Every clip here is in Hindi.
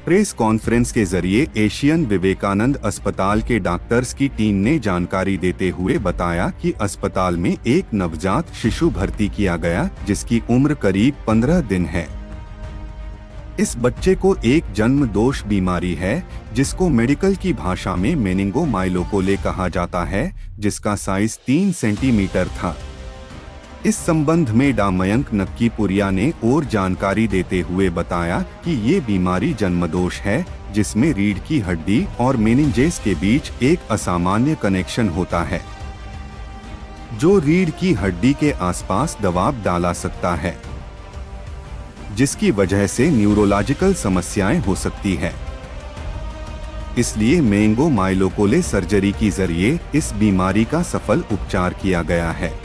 प्रेस कॉन्फ्रेंस के जरिए एशियन विवेकानंद अस्पताल के डॉक्टर्स की टीम ने जानकारी देते हुए बताया कि अस्पताल में एक नवजात शिशु भर्ती किया गया जिसकी उम्र करीब 15 दिन है। इस बच्चे को एक जन्म दोष बीमारी है जिसको मेडिकल की भाषा में मेनिंगोमाइलोकोले कहा जाता है, जिसका साइज 3 सेंटीमीटर था। इस संबंध में डॉ. मयंक नक्कीपुरिया ने और जानकारी देते हुए बताया कि ये बीमारी जन्मदोष है जिसमें रीढ़ की हड्डी और मेनिंजेस के बीच एक असामान्य कनेक्शन होता है जो रीढ़ की हड्डी के आसपास दबाव डाला सकता है, जिसकी वजह से न्यूरोलॉजिकल समस्याएं हो सकती है। इसलिए मेनिंगोमाइलोकोले सर्जरी की जरिए इस बीमारी का सफल उपचार किया गया है।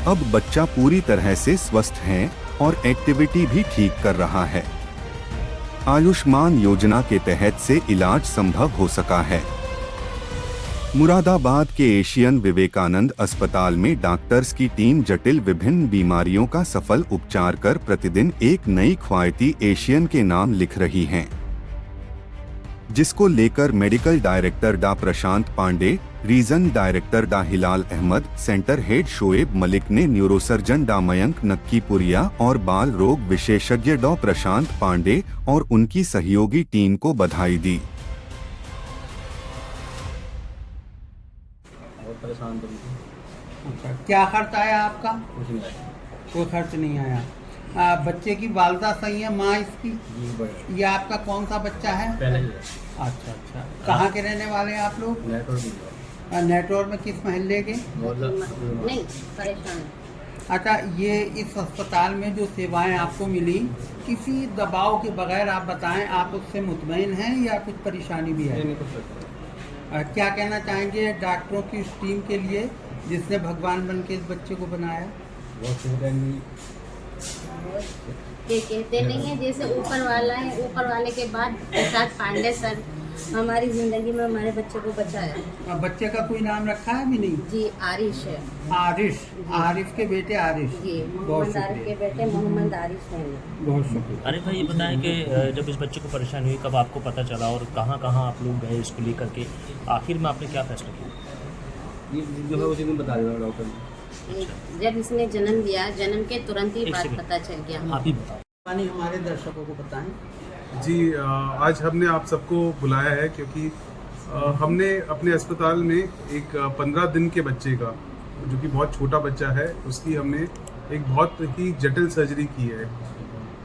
अब बच्चा पूरी तरह से स्वस्थ है और एक्टिविटी भी ठीक कर रहा है। आयुष्मान योजना के तहत से इलाज संभव हो सका है। मुरादाबाद के एशियन विवेकानंद अस्पताल में डॉक्टर्स की टीम जटिल विभिन्न बीमारियों का सफल उपचार कर प्रतिदिन एक नई ख्वायती एशियन के नाम लिख रही हैं, जिसको लेकर मेडिकल डायरेक्टर डॉ. प्रशांत पांडे, रीजन डायरेक्टर डॉ. हिलाल अहमद, सेंटर हेड शोएब मलिक ने न्यूरोसर्जन डॉ. मयंक नक्कीपुरिया और बाल रोग विशेषज्ञ डॉ. प्रशांत पांडे और उनकी सहयोगी टीम को बधाई दी। अच्छा, क्या खर्च आया आपका? कुछ नहीं आया। कोई खर्च नहीं आया। बच्चे की वालदा सही है, माँ इसकी? ये आपका कौन सा बच्चा है? पहले ही अच्छा अच्छा, कहाँ के रहने वाले हैं आप लोग? नेटवर्क में किस मोहल्ले के? नहीं परेशान। अच्छा, ये इस अस्पताल में जो सेवाएं आपको मिली, किसी दबाव के बगैर आप बताएं, आप उससे मुतमईन हैं या कुछ परेशानी भी है? क्या कहना चाहेंगे डॉक्टरों की उस टीम के लिए जिसने भगवान बन के इस बच्चे को बनाया? ये कहते नहीं है जैसे ऊपर वाला है, ऊपर वाले के बाद प्रसाद पांडे सर हमारी जिंदगी में हमारे बच्चे को बचाया। बच्चे का कोई नाम रखा है भी नहीं? जी आरिश है। आरिश, आरिफ के बेटे आरिश। जी बहुत मोहम्मद आरिफ के बेटे मोहम्मद आरिश हैं। बहुत शुक्रिया। अरे भाई, ये बताएं कि जब इस बच्चे को परेशानी हुई कब आपको पता चला और कहाँ कहाँ आप लोग गए इसको लेकर के, आखिर में आपने क्या फैसला किया? ये जो है उसी दिन बता देगा डॉक्टर ने। जब इसने जन्म लिया, जन्म के तुरंत ही एक बात सेकंड। पता चल गया। आप ही बताओ। हमारे दर्शकों को बताएं। जी, आज हमने आप सबको बुलाया है क्योंकि हमने अपने अस्पताल में एक 15 दिन के बच्चे का, जो कि बहुत छोटा बच्चा है, उसकी हमने एक बहुत ही जटिल सर्जरी की है।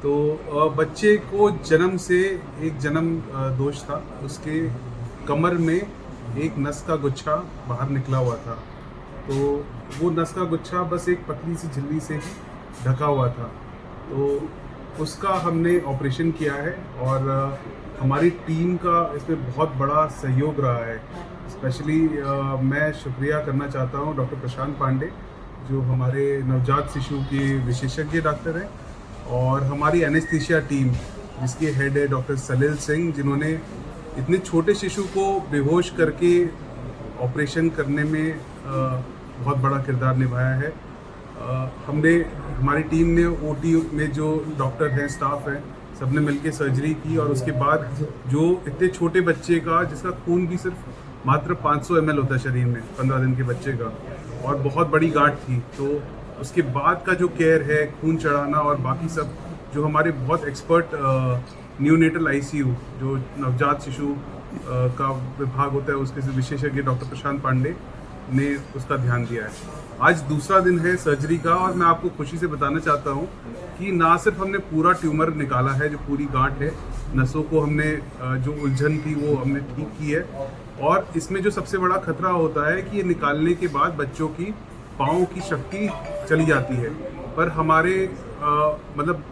तो बच्चे को जन्म से एक जन्म दोष था, उसके कमर में एक नस का गुच्छा बाहर निकला हुआ था। तो वो नस का गुच्छा बस एक पतली सी झिल्ली से ही ढका हुआ था। तो उसका हमने ऑपरेशन किया है और हमारी टीम का इसमें बहुत बड़ा सहयोग रहा है। स्पेशली मैं शुक्रिया करना चाहता हूँ डॉक्टर प्रशांत पांडे, जो हमारे नवजात शिशु के विशेषज्ञ डॉक्टर हैं, और हमारी एनेस्थीसिया टीम जिसके हेड है डॉक्टर सलील सिंह, जिन्होंने इतने छोटे शिशु को बेहोश करके ऑपरेशन करने में बहुत बड़ा किरदार निभाया है। हमारी टीम ने ओटी में जो डॉक्टर हैं, स्टाफ हैं, सबने मिलकर सर्जरी की और उसके बाद जो इतने छोटे बच्चे का, जिसका खून भी सिर्फ मात्र 500 ml होता है शरीर में, 15 दिन के बच्चे का, और बहुत बड़ी गांठ थी, तो उसके बाद का जो केयर है, खून चढ़ाना और बाकी सब, जो हमारे बहुत एक्सपर्ट न्यूनेटल आईसीयू जो नवजात शिशु का विभाग होता है, उसके विशेषज्ञ डॉक्टर प्रशांत पांडे ने उसका ध्यान दिया है। आज दूसरा दिन है सर्जरी का और मैं आपको खुशी से बताना चाहता हूँ कि ना सिर्फ हमने पूरा ट्यूमर निकाला है, जो पूरी गांठ है, नसों को हमने जो उलझन थी वो हमने ठीक की है, और इसमें जो सबसे बड़ा खतरा होता है कि ये निकालने के बाद बच्चों की पाँव की शक्ति चली जाती है, पर हमारे मतलब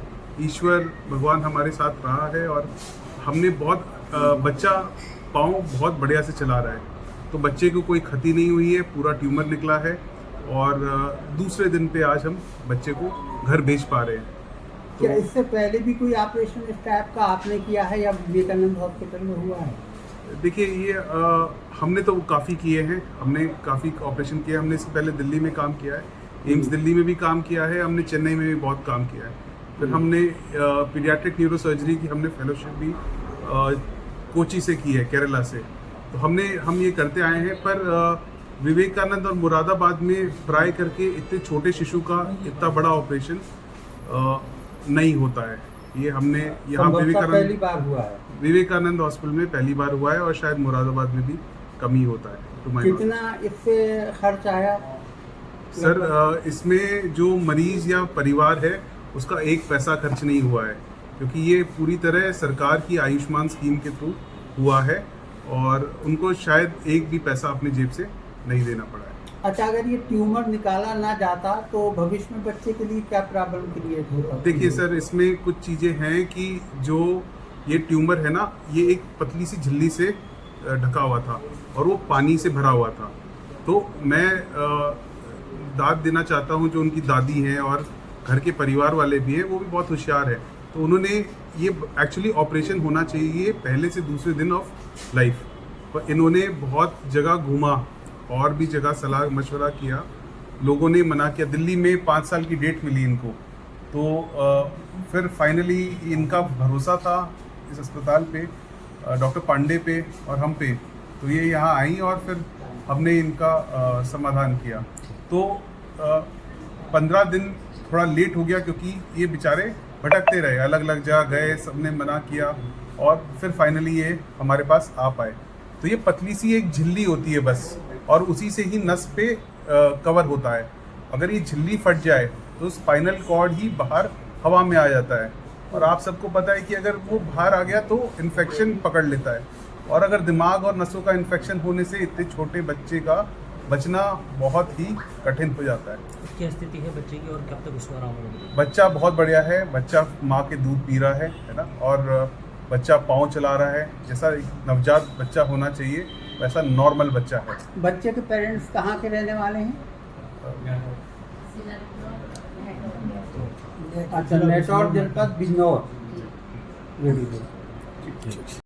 ईश्वर भगवान हमारे साथ रहा है और हमने बहुत बच्चा पाँव बहुत बढ़िया से चला रहा है। तो बच्चे को कोई क्षति नहीं हुई है, पूरा ट्यूमर निकला है और दूसरे दिन पे आज हम बच्चे को घर भेज पा रहे हैं। तो क्या इससे पहले भी कोई ऑपरेशन इस टाइप का आपने किया है या विवेकानंद हॉस्पिटल में हुआ है? देखिए, ये हमने तो काफ़ी किए हैं, हमने काफ़ी ऑपरेशन किए। हमने इससे पहले दिल्ली में काम किया है, एम्स दिल्ली में भी काम किया है, हमने चेन्नई में भी बहुत काम किया है। फिर हमने पीडियाट्रिक न्यूरो सर्जरी की हमने फेलोशिप भी कोची से की है, केरला से। तो हम ये करते आए हैं, पर विवेकानंद और मुरादाबाद में ट्राई करके इतने छोटे शिशु का इतना बड़ा ऑपरेशन नहीं होता है। ये हमने यहाँ पहली बार हुआ है, विवेकानंद हॉस्पिटल में पहली बार हुआ है, और शायद मुरादाबाद में भी कम ही होता है। कितना इससे खर्च आया? सर इसमें जो मरीज या परिवार है उसका एक पैसा खर्च नहीं हुआ है, क्योंकि ये पूरी तरह सरकार की आयुष्मान स्कीम के थ्रू हुआ है, और उनको शायद एक भी पैसा अपनी जेब से नहीं देना पड़ा है। अच्छा, अगर ये ट्यूमर निकाला ना जाता तो भविष्य में बच्चे के लिए क्या प्रॉब्लम क्रिएट होता? देखिए सर, इसमें कुछ चीज़ें हैं कि जो ये ट्यूमर है ना, ये एक पतली सी झिल्ली से ढका हुआ था और वो पानी से भरा हुआ था। तो मैं दाद देना चाहता हूँ जो उनकी दादी हैं और घर के परिवार वाले भी हैं, वो भी बहुत होशियार है। तो उन्होंने ये एक्चुअली ऑपरेशन होना चाहिए पहले से दूसरे दिन ऑफ लाइफ, पर इन्होंने बहुत जगह घूमा और भी जगह सलाह मशवरा किया, लोगों ने मना किया। दिल्ली में 5 साल की डेट मिली इनको, तो फिर फाइनली इनका भरोसा था इस अस्पताल पे, डॉक्टर पांडे पे और हम पे, तो ये यहाँ आई और फिर हमने इनका समाधान किया। तो 15 दिन थोड़ा लेट हो गया, क्योंकि ये बेचारे भटकते रहे, अलग अलग जगह गए, सबने मना किया, और फिर फाइनली ये हमारे पास आ पाए। तो ये पतली सी एक झिल्ली होती है बस, और उसी से ही नस पे कवर होता है। अगर ये झिल्ली फट जाए तो स्पाइनल कॉर्ड ही बाहर हवा में आ जाता है, और आप सबको पता है कि अगर वो बाहर आ गया तो इन्फेक्शन पकड़ लेता है, और अगर दिमाग और नसों का इन्फेक्शन होने से इतने छोटे बच्चे का बचना बहुत ही कठिन हो जाता है। क्या स्थिति है बच्चे की और कब तक उसको आराम होगा? बच्चा बहुत बढ़िया है, बच्चा माँ के दूध पी रहा है ना, और बच्चा पाँव चला रहा है, जैसा एक नवजात बच्चा होना चाहिए वैसा नॉर्मल बच्चा है। बच्चे के पेरेंट्स कहाँ के रहने वाले हैं? अच्छा, नेटौर जनपद बिजनौर। Very good.